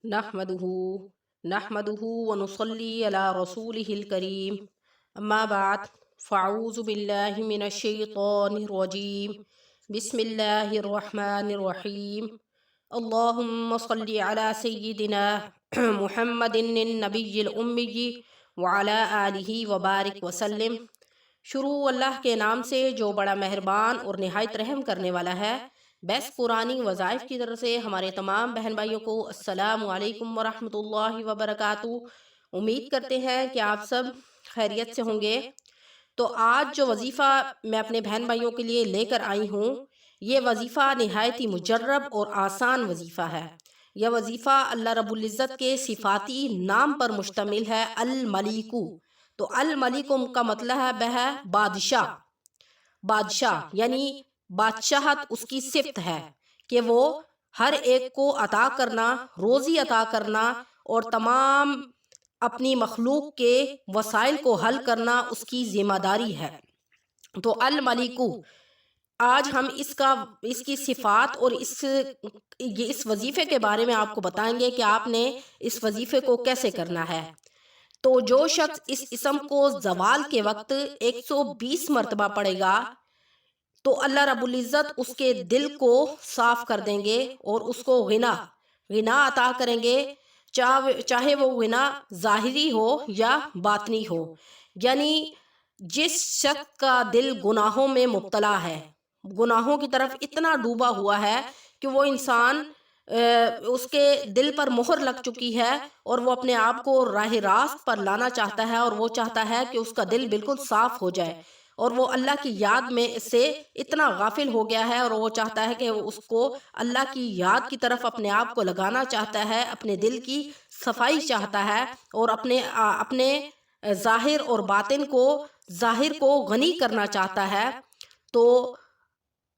नहमदुहु नहमदुहु व नुसल्ली अला रसूलिहिल करीम अम्मा बाद फ़अऊज़ु बिल्लाहि मिनश शैतानिर रजीम बिस्मिल्लाहिर रहमानिर रहीम अल्लाहुम्मा सल्लि अला सय्यिदिना मुहम्मदिन नबिय्यिल उम्मी व अला आलिहि व बारिक व सल्लिम। शुरू अल्लाह के नाम से जो बड़ा मेहरबान और निहायत रहम करने वाला है। बेस पुरानी वज़ाइफ की तरफ से हमारे तमाम बहन भाइयों को अस्सलामु अलैकुम वरहमतुल्लाहि वबरकातुहू। उम्मीद करते हैं कि आप सब खैरियत से होंगे। तो आज जो वजीफ़ा मैं अपने बहन भाइयों के लिए लेकर आई हूँ, ये वजीफ़ा निहायत ही मुजर्रब और आसान वजीफ़ा है। यह वजीफ़ा अल्लाह रब्बुल इज़्ज़त के सिफाती नाम पर मुश्तमिल है, अल मलिकु। तो अल मलिकु का मतलब है बादशाह। बादशाह यानी बादशाहत उसकी सिफ्त है कि वो हर एक को अता करना, रोज़ी अता करना और तमाम अपनी मखलूक के वसाइल को हल करना उसकी ज़िम्मेदारी है। तो अल मलिकु आज हम इसकी सिफ़ात और इस वजीफ़े के बारे में आपको बताएंगे कि आपने इस वजीफ़े को कैसे करना है। तो जो शख्स इस इसम को ज़वाल के वक्त 120 मरतबा पढ़ेगा तो अल्लाह रब्बुल इज़्ज़त उसके दिल को साफ कर देंगे और उसको गिना अता करेंगे, चाहे वो गिना ज़ाहिरी हो या बातनी हो। यानी जिस शख्स का दिल गुनाहों में मुब्तला है, गुनाहों की तरफ इतना डूबा हुआ है कि वो इंसान उसके दिल पर मोहर लग चुकी है और वो अपने आप को राह रास्त पर लाना चाहता है और वो चाहता है कि उसका दिल बिल्कुल साफ हो जाए और वो अल्लाह की याद में से इतना गाफिल हो गया है और वो चाहता है कि वो उसको अल्लाह की याद की तरफ अपने आप को लगाना चाहता है, अपने दिल की सफाई चाहता है और अपने ज़ाहिर और बातिन को ज़ाहिर को गनी करना चाहता है। तो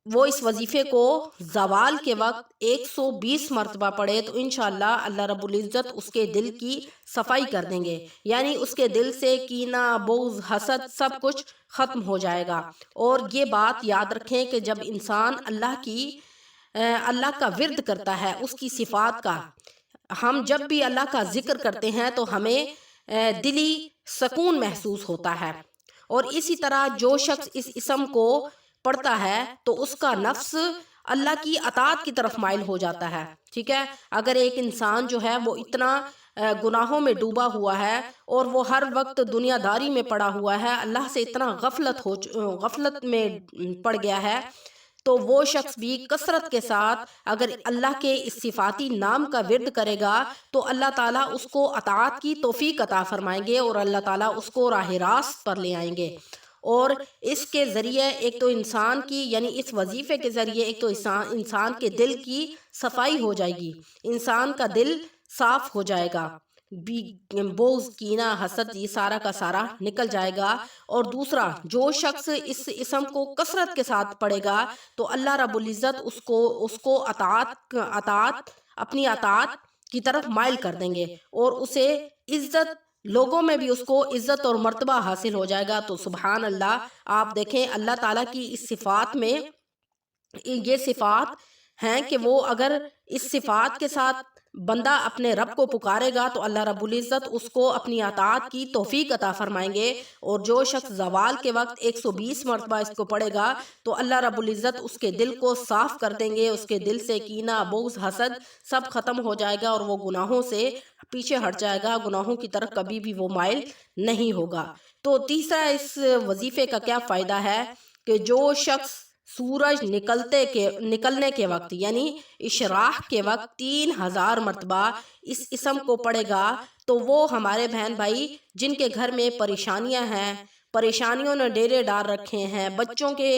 वो इस वजीफ़े को ज़वाल के वक्त 120 मरतबा पढ़े तो इंशाअल्लाह अल्लाह रब्बुल इज़्ज़त उसके दिल की सफाई कर देंगे। यानी उसके दिल से कीना, बुग़्ज़, हसद सब कुछ ख़त्म हो जाएगा। और ये बात याद रखें कि जब इंसान अल्लाह का विर्द करता है, उसकी सिफ़ात का, हम जब भी अल्लाह का जिक्र करते हैं तो हमें दिली सुकून महसूस होता है। और इसी तरह जो शख्स इस इसम को पढ़ता है तो उसका नफ्स अल्लाह की अताअत की तरफ माइल हो जाता है। ठीक है, अगर एक इंसान जो है वो इतना गुनाहों में डूबा हुआ है और वो हर वक्त दुनियादारी में पड़ा हुआ है, अल्लाह से इतना गफलत में पड़ गया है, तो वो शख्स भी कसरत के साथ अगर अल्लाह के इस सिफाती नाम का विर्द करेगा तो अल्लाह ताला उसको अताअत की तौफीक अता फरमाएंगे और अल्लाह ताला उसको राह रास्त पर ले आएंगे। और इसके ज़रिए एक तो इंसान की यानी इस वजीफ़े के ज़रिए एक तो इंसान के दिल की सफाई हो जाएगी, इंसान का दिल साफ हो जाएगा, बोझ, कीना, हसद ये सारा का सारा निकल जाएगा। और दूसरा, जो शख्स इस इसम को कसरत के साथ पढ़ेगा तो अल्लाह रब्बुल इज़्ज़त उसको अताअत अपनी अताअत की तरफ माइल कर देंगे और उसे इज्जत, लोगों में भी उसको इज्जत और मर्तबा हासिल हो जाएगा। तो सुभान अल्लाह, आप देखें अल्लाह ताला की इस सिफात में ये सिफात हैं कि वो अगर इस सिफात के साथ बंदा अपने रब को पुकारेगा तो अल्लाह रब्बुल इज़्ज़त उसको अपनी अताअत की तौफीक अता फरमाएंगे। और जो शख्स ज़वाल के वक्त 120 मरतबा इसको पढ़ेगा तो अल्लाह रब्बुल इज़्ज़त उसके दिल को साफ कर देंगे, उसके दिल से कीना, बुग़्ज़, हसद सब खत्म हो जाएगा और वो गुनाहों से पीछे हट जाएगा, गुनाहों की तरफ कभी भी वो माइल नहीं होगा। तो तीसरा, इस वजीफ़े का क्या फ़ायदा है कि जो शख्स सूरज निकलने के वक्त यानी इशराक के वक्त 3000 मरतबा इस इसम को पढ़ेगा तो वो हमारे बहन भाई जिनके घर में परेशानियां हैं, परेशानियों ने डेरे डाल रखे हैं, बच्चों के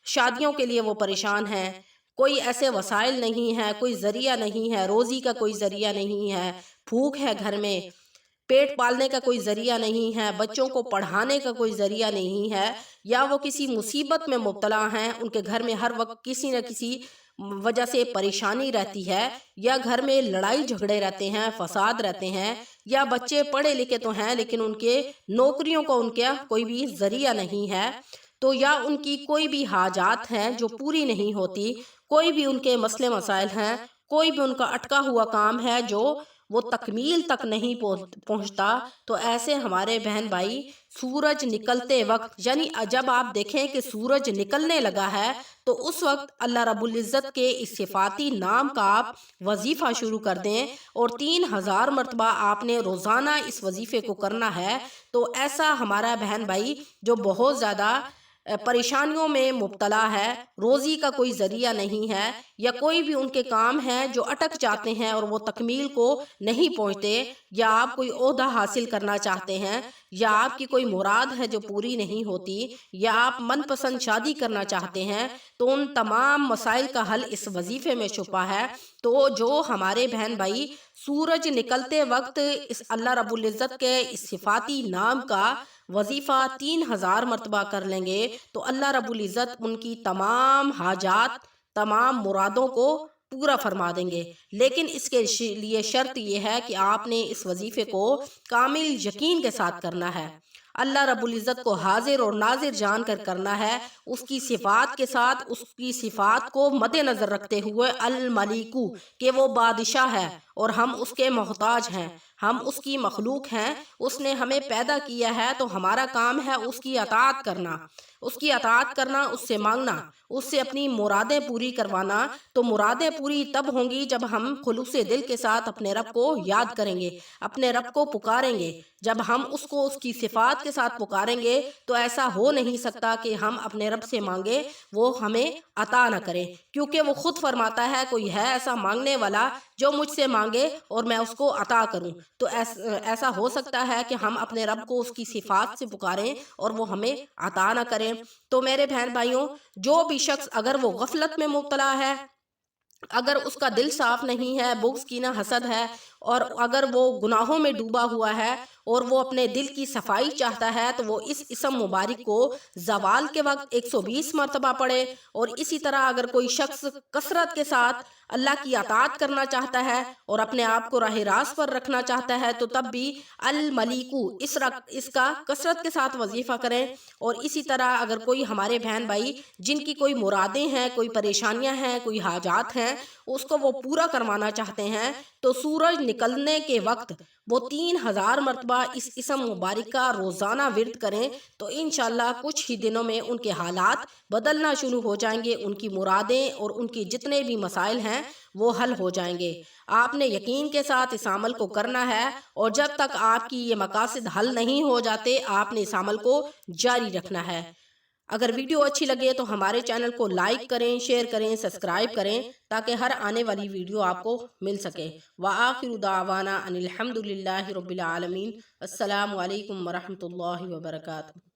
शादियों के लिए वो परेशान हैं, कोई ऐसे वसाइल नहीं है, कोई ज़रिया नहीं है, रोज़ी का कोई ज़रिया नहीं है, भूख है घर में, पेट पालने का कोई ज़रिया नहीं है, बच्चों को पढ़ाने का कोई ज़रिया नहीं है, या वो किसी मुसीबत में मुब्तला हैं, उनके घर में हर वक्त किसी न किसी वजह से परेशानी रहती है, या घर में लड़ाई झगड़े रहते हैं, फसाद रहते हैं, या बच्चे पढ़े लिखे तो हैं लेकिन उनके नौकरियों का उनका कोई भी ज़रिया नहीं है, तो या उनकी कोई भी हाजात हैं जो पूरी नहीं होती, कोई भी उनके मसले मसाइल हैं, कोई भी उनका अटका हुआ काम है जो وہ تکمیل تک نہیں پہنچتا، تو ایسے ہمارے بہن بھائی سورج نکلتے وقت، یعنی جب آپ دیکھیں کہ سورج نکلنے لگا ہے تو اس وقت اللہ رب العزت کے اس صفاتی نام کا آپ وظیفہ شروع کر دیں، اور 3000 مرتبہ آپ نے روزانہ اس وظیفے کو کرنا ہے۔ تو ایسا ہمارا بہن بھائی جو بہت زیادہ پریشانیوں میں مبتلا ہے، روزی کا کوئی ذریعہ نہیں ہے، یا کوئی بھی ان کے کام ہیں جو اٹک جاتے ہیں اور وہ تکمیل کو نہیں پہنچتے، یا آپ کوئی عہدہ حاصل کرنا چاہتے ہیں، یا آپ کی کوئی مراد ہے جو پوری نہیں ہوتی، یا آپ من پسند شادی کرنا چاہتے ہیں، تو ان تمام مسائل کا حل اس وظیفے میں چھپا ہے۔ تو جو ہمارے بہن بھائی سورج نکلتے وقت اس اللہ رب العزت کے اس صفاتی نام کا وظیفہ 3000 مرتبہ کر لیں گے تو اللہ رب العزت ان کی تمام حاجات، تمام مرادوں کو پورا فرما دیں گے۔ لیکن اس کے لیے شرط یہ ہے کہ آپ نے اس وظیفے کو کامل یقین کے ساتھ کرنا ہے، اللہ رب العزت کو حاضر اور ناظر جان کر کرنا ہے، اس کی صفات کے ساتھ، اس کی صفات کو مد نظر رکھتے ہوئے، الملیکو کہ وہ بادشاہ ہے اور ہم اس کے محتاج ہیں، ہم اس کی مخلوق ہیں، اس نے ہمیں پیدا کیا ہے، تو ہمارا کام ہے اس کی اطاعت کرنا، اس کی اطاعت کرنا، اس سے مانگنا، اس سے اپنی مرادیں پوری کروانا۔ تو مرادیں پوری تب ہوں گی جب ہم خلوص دل کے ساتھ اپنے رب کو یاد کریں گے، اپنے رب کو پکاریں گے۔ جب ہم اس کو اس کی صفات کے ساتھ پکاریں گے تو ایسا ہو نہیں سکتا کہ ہم اپنے رب سے مانگے وہ ہمیں عطا نہ کرے، کیونکہ وہ خود فرماتا ہے کوئی ہے ایسا مانگنے والا جو مجھ سے مانگے اور میں اس کو عطا کروں۔ تو ایسا ہو سکتا ہے کہ ہم اپنے رب کو اس کی صفات سے پکاریں اور وہ ہمیں عطا نہ کریں۔ تو میرے بہن بھائیوں، جو بھی شخص اگر وہ غفلت میں مبتلا ہے، اگر اس کا دل صاف نہیں ہے، بغض کینہ حسد ہے، اور اگر وہ گناہوں میں ڈوبا ہوا ہے اور وہ اپنے دل کی صفائی چاہتا ہے، تو وہ اس اسم مبارک کو زوال کے وقت 120 مرتبہ پڑھے۔ اور اسی طرح اگر کوئی شخص کثرت کے ساتھ اللہ کی اطاعت کرنا چاہتا ہے اور اپنے آپ کو راہ راست پر رکھنا چاہتا ہے، تو تب بھی الملیکو اس کا کثرت کے ساتھ وظیفہ کریں۔ اور اسی طرح اگر کوئی ہمارے بہن بھائی جن کی کوئی مرادیں ہیں، کوئی پریشانیاں ہیں، کوئی حاجات ہیں، اس کو وہ پورا کروانا چاہتے ہیں، تو سورج نکلنے کے وقت وہ 3000 مرتبہ اس اسم مبارک کا روزانہ ورد کریں، تو انشاءاللہ کچھ ہی دنوں میں ان کے حالات بدلنا شروع ہو جائیں گے، ان کی مرادیں اور ان کی جتنے بھی مسائل ہیں وہ حل ہو جائیں گے۔ آپ نے یقین کے ساتھ اس عمل کو کرنا ہے، اور جب تک آپ کی یہ مقاصد حل نہیں ہو جاتے آپ نے اس عمل کو جاری رکھنا ہے۔ اگر ویڈیو اچھی لگے تو ہمارے چینل کو لائک کریں، شیئر کریں، سبسکرائب کریں، تاکہ ہر آنے والی ویڈیو آپ کو مل سکے۔ وآخر دعوانا ان الحمد للہ رب العالمین۔ السلام علیکم ورحمۃ اللہ وبرکاتہ۔